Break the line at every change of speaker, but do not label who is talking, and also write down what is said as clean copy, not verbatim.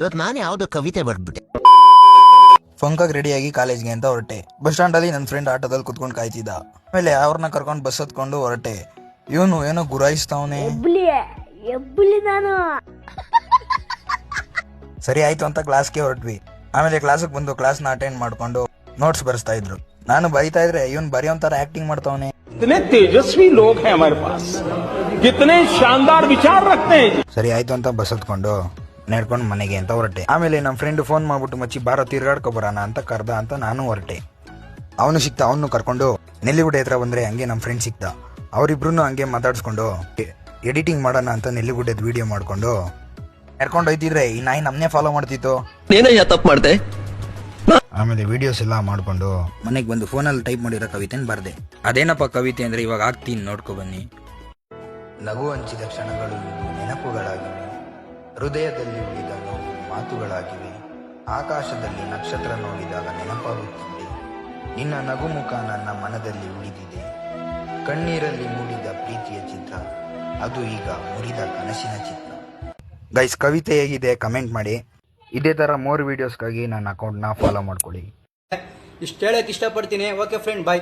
ಇವತ್ತು ನಾನು ಯಾವುದೋ ಕವಿತೆ ಬರ್ಬಿಟ್ಟೆ.
ಫಂಕಾಗಿ ರೆಡಿಯಾಗಿ ಕಾಲೇಜ್ಗೆ ಅಂತ ಹೊರಟೆ. ಬಸ್ ಸ್ಟ್ಯಾಂಡಲ್ಲಿ ನನ್ನ ಫ್ರೆಂಡ್ ಆಟೋದಲ್ಲಿ ಕುತ್ಕೊಂಡು ಕಾಯ್ತಿದ್ದ. ಆಮೇಲೆ ಅವ್ರನ್ನ ಕರ್ಕೊಂಡು ಬಸ್ ಹತ್ಕೊಂಡು ಹೊರಟೆ. ಇವನು ಏನೋ ಗುರಾಯಿಸ್ತಾವನೆ. ಸರಿ ಆಯ್ತು ಅಂತ ಕ್ಲಾಸ್ಗೆ ಹೊರಟ್ವಿ. ಆಮೇಲೆ ಕ್ಲಾಸಿಗೆ ಬಂದು ಕ್ಲಾಸ್ನ ಅಟೆಂಡ್ ಮಾಡ್ಕೊಂಡು ನೋಟ್ಸ್ ಬರೆಸ್ತಾ ಇದ್ರು. ನಾನು ಬರೀತಾ ಇದ್ರೆ ಇವನ್ ಬರೆಯೋಂತರ ಆಕ್ಟಿಂಗ್ ಮಾಡ್ತಾವನೆ.
कितने तेजस्वी लोग हैं हमारे पास, कितने शानदार विचार रखते हैं.
ಸರಿ ಆಯ್ತು ಅಂತ ಬಸ್ ಹತ್ಕೊಂಡು ನಡ್ಕೊಂಡು ಮನೆಗೆ ಅಂತ ಹೊರಟೆ. ಆಮೇಲೆ ನಮ್ಮ ಫ್ರೆಂಡ್ ಫೋನ್ ಮಾಡ್ಬಿಟ್ಟು ಮಚ್ಚಿ ಬಾರೋ ತಿರ್ಗಾಡ್ಕೊ ಬರೋಣ ಅಂತ ಕರ್ದ ಅಂತ ನಾನು ಹೊರಟೆ. ಅವನು ಸಿಕ್ತ, ಅವನು ಕರ್ಕೊಂಡು ನೆಲ್ಲಿಗುಡ್ಡೆ ಹತ್ರ ಬಂದ್ರೆ ಹಂಗೆ ನಮ್ಮ ಫ್ರೆಂಡ್ ಸಿಕ್ತ. ಅವರಿಬ್ರು ಹಂಗೆ ಮಾತಾಡ್ಸ್ಕೊಂಡು ಎಡಿಟಿಂಗ್ ಮಾಡೋಣ ಅಂತ ನೆಲ್ಲಿಗುಡ್ಡೆದ್ ವಿಡಿಯೋ ಮಾಡ್ಕೊಂಡು ನಡ್ಕೊಂಡು ಹೋಯ್ತಿದ್ರೆ ಈ ನಾಯಿ ನಮ್ಮನ್ನೇ ಫಾಲೋ ಮಾಡ್ತಿತ್ತು.
ತಪ್ಪು ಮಾಡ್ದೆ.
ಆಮೇಲೆ ವಿಡಿಯೋಸ್ ಎಲ್ಲ ಮಾಡ್ಕೊಂಡು ಮನೆಗೆ ಬಂದು ಫೋನಲ್ಲಿ ಟೈಪ್ ಮಾಡಿರೋ ಕವಿತೆನ ಬರ್ದೆ. ಅದೇನಪ್ಪ ಕವಿತೆ ಅಂದ್ರೆ ಇವಾಗ ಆಗ್ತೀನಿ ನೋಡ್ಕೊ ಬನ್ನಿ. ನಗು ಹಂಚಿದ ಕ್ಷಣಗಳು ನೆನಪುಗಳಾಗಿವೆ, ಹೃದಯದಲ್ಲಿ ಉಳಿದ ನೋವು ಮಾತುಗಳಾಗಿವೆ, ಆಕಾಶದಲ್ಲಿ ನಕ್ಷತ್ರ ನೋಡಿದಾಗ ನೆನಪಾಗುತ್ತಿದೆ, ನಿನ್ನ ನಗುಮುಖ ನನ್ನ ಮನದಲ್ಲಿ ಉಳಿದಿದೆ, ಕಣ್ಣೀರಲ್ಲಿ ಮೂಡಿದ ಪ್ರೀತಿಯ ಚಿತ್ರ, ಅದು ಈಗ ಮುರಿದ ಕನಸಿನ ಚಿತ್ರ. ಗೈಸ್, ಕವಿತೆ ಹೇಗಿದೆ ಕಮೆಂಟ್ ಮಾಡಿ. ಇದೇ ತರ ಮೋರ್ ವಿಡಿಯೋಸ್ಗಾಗಿ ನನ್ನ ಅಕೌಂಟ್ನ ಫಾಲೋ ಮಾಡ್ಕೊಳ್ಳಿ.
ಇಷ್ಟು ಹೇಳಕ್ ಇಷ್ಟಪಡ್ತೀನಿ. ಓಕೆ ಫ್ರೆಂಡ್, ಬಾಯ್.